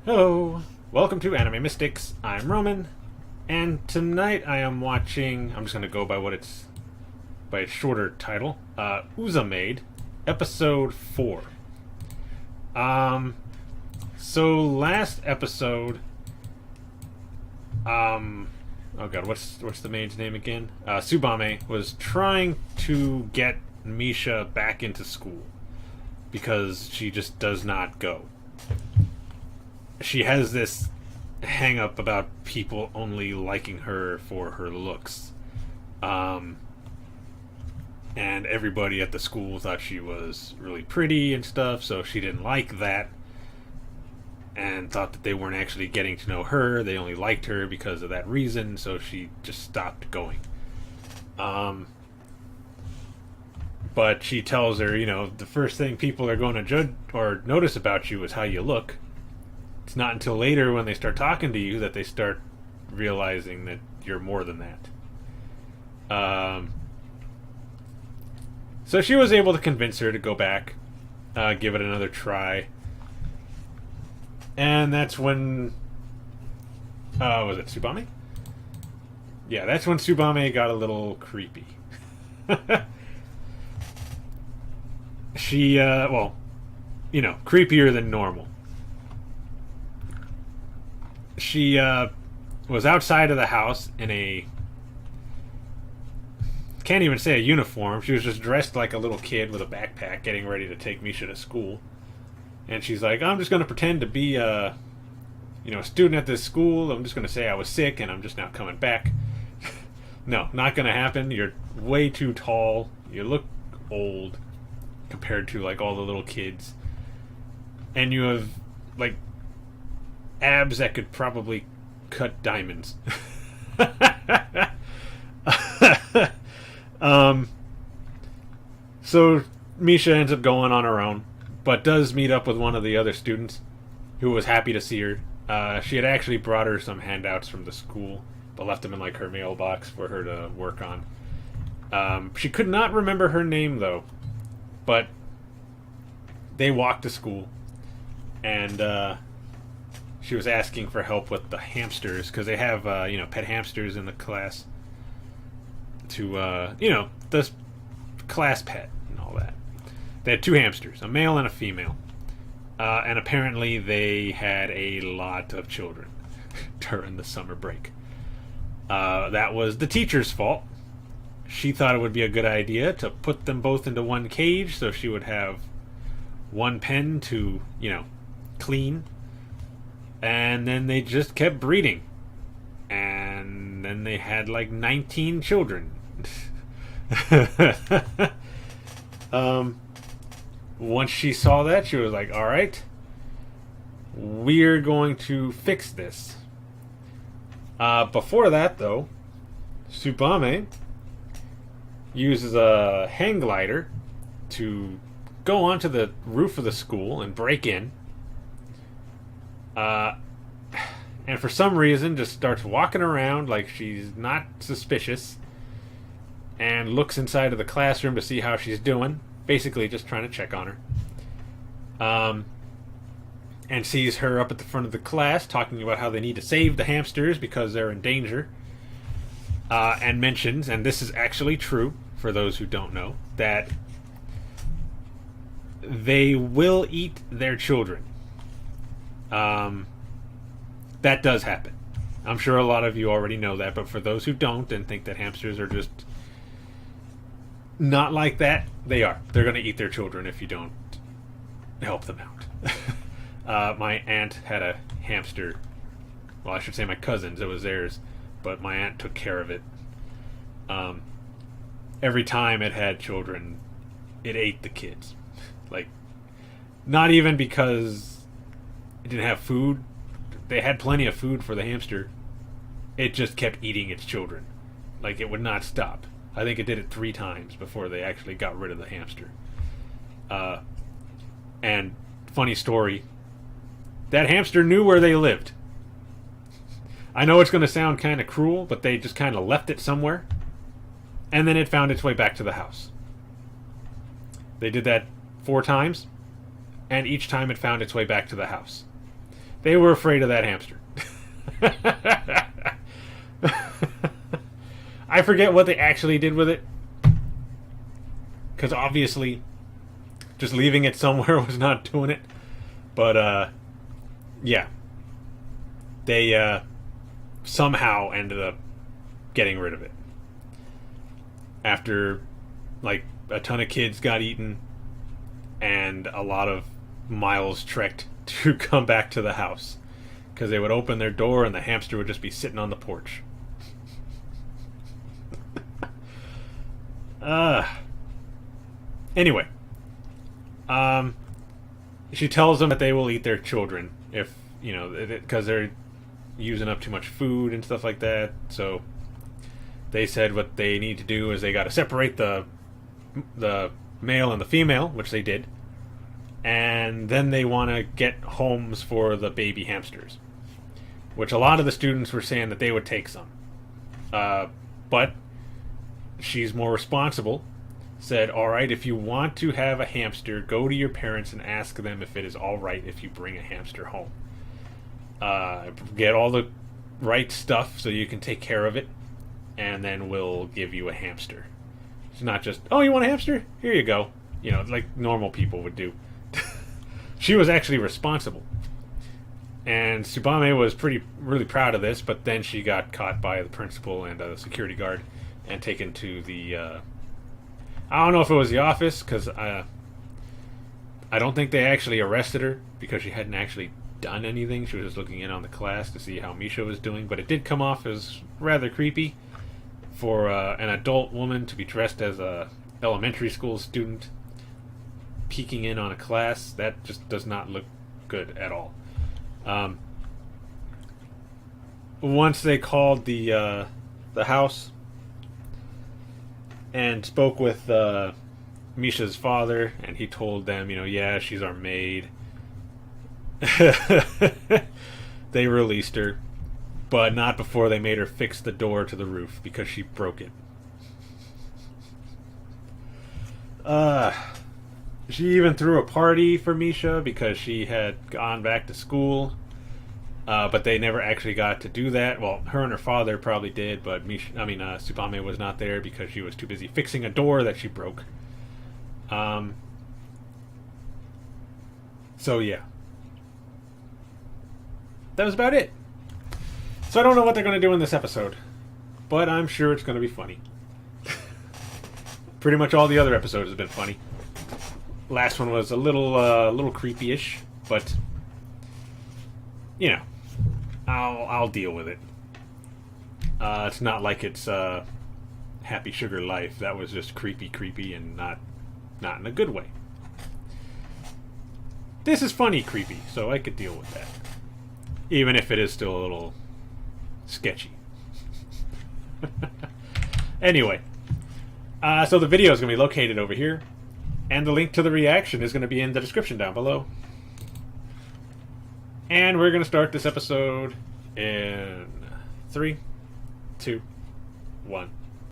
Hello, welcome to Anime Mystics. I'm Roman, and tonight I am watching. I'm just going to go by by its shorter title. Maid, episode 4. Um, so last episode, oh god, what's the maid's name again? Tsubame was trying to get Misha back into school because she just does not go. She has this hang up about people only liking her for her looks. And everybody at the school thought she was really pretty and stuff, so she didn't like that. And thought that they weren't actually getting to know her. They only liked her because of that reason, so she just stopped going. But she tells her, the first thing people are going to judge or notice about you is how you look. It's not until later when they start talking to you that they start realizing that you're more than that. So she was able to convince her to go back, give it another try. And that's when... was it Tsubame? Yeah, that's when Tsubame got a little creepy. She, creepier than normal. She was outside of the house in a... can't even say a uniform. She was just dressed like a little kid with a backpack getting ready to take Misha to school. And she's like, I'm just going to pretend to be a student at this school. I'm just going to say I was sick and I'm just now coming back. No, not going to happen. You're way too tall. You look old compared to like all the little kids. And you have like abs that could probably cut diamonds. So Misha ends up going on her own, but does meet up with one of the other students who was happy to see her. She had actually brought her some handouts from the school, but left them in like her mailbox for her to work on. She could not remember her name though, but they walked to school, and she was asking for help with the hamsters because they have pet hamsters in the class to the class pet and all that. They had 2 hamsters, a male and a female, and apparently they had a lot of children during the summer break. That was the teacher's fault. She thought it would be a good idea to put them both into one cage so she would have one pen to clean. And then they just kept breeding. And then they had like 19 children. Once she saw that, she was like, alright, we're going to fix this. Before that, though, Tsubame uses a hang glider to go onto the roof of the school and break in. And for some reason just starts walking around like she's not suspicious and looks inside of the classroom to see how she's doing, basically just trying to check on her. And sees her up at the front of the class talking about how they need to save the hamsters because they're in danger, and mentions, and this is actually true for those who don't know, that they will eat their children. That does happen. I'm sure a lot of you already know that, but for those who don't and think that hamsters are just not like that, they are. They're going to eat their children if you don't help them out. My aunt had a hamster. Well, I should say my cousins. It was theirs, but my aunt took care of it. Every time it had children, it ate the kids. Like, not even because it didn't have food. They had plenty of food for the hamster. It just kept eating its children. Like, it would not stop. I think it did it 3 times before they actually got rid of the hamster. And funny story, that hamster knew where they lived. I know it's going to sound kind of cruel, but they just kind of left it somewhere, and then it found its way back to the house. They did that 4 times, and each time it found its way back to the house. They were afraid of that hamster. I forget what they actually did with it. Because obviously, just leaving it somewhere was not doing it. But, yeah. They, somehow ended up getting rid of it. After, like, a ton of kids got eaten and a lot of miles trekked to come back to the house. Because they would open their door and the hamster would just be sitting on the porch. Anyway. She tells them that they will eat their children if, because they're using up too much food and stuff like that. So they said what they need to do is they got to separate the male and the female, which they did. And then they want to get homes for the baby hamsters, which a lot of the students were saying that they would take some. But she's more responsible, said, all right, if you want to have a hamster, go to your parents and ask them if it is all right if you bring a hamster home. Get all the right stuff so you can take care of it, and then we'll give you a hamster. It's not just, oh, you want a hamster? Here you go. Like normal people would do. She was actually responsible. And Tsubame was really proud of this, but then she got caught by the principal and the security guard and taken to the, I don't know if it was the office, because I don't think they actually arrested her, because she hadn't actually done anything. She was just looking in on the class to see how Misha was doing, but it did come off as rather creepy for an adult woman to be dressed as a elementary school student peeking in on a class. That just does not look good at all. Once they called the house and spoke with Misha's father, and he told them, yeah, she's our maid. They released her, but not before they made her fix the door to the roof because she broke it. She even threw a party for Misha because she had gone back to school, but they never actually got to do that. Well, her and her father probably did, but Tsubame was not there because she was too busy fixing a door that she broke. So yeah, that was about it. So I don't know what they're going to do in this episode, but I'm sure it's going to be funny. Pretty much all the other episodes have been funny. Last one was a little creepy-ish, but I'll deal with it. It's not like it's Happy Sugar Life. That was just creepy, and not in a good way. This is funny creepy, so I could deal with that, even if it is still a little sketchy. Anyway, so the video is going to be located over here. And the link to the reaction is going to be in the description down below. And we're going to start this episode in 3, 2, 1.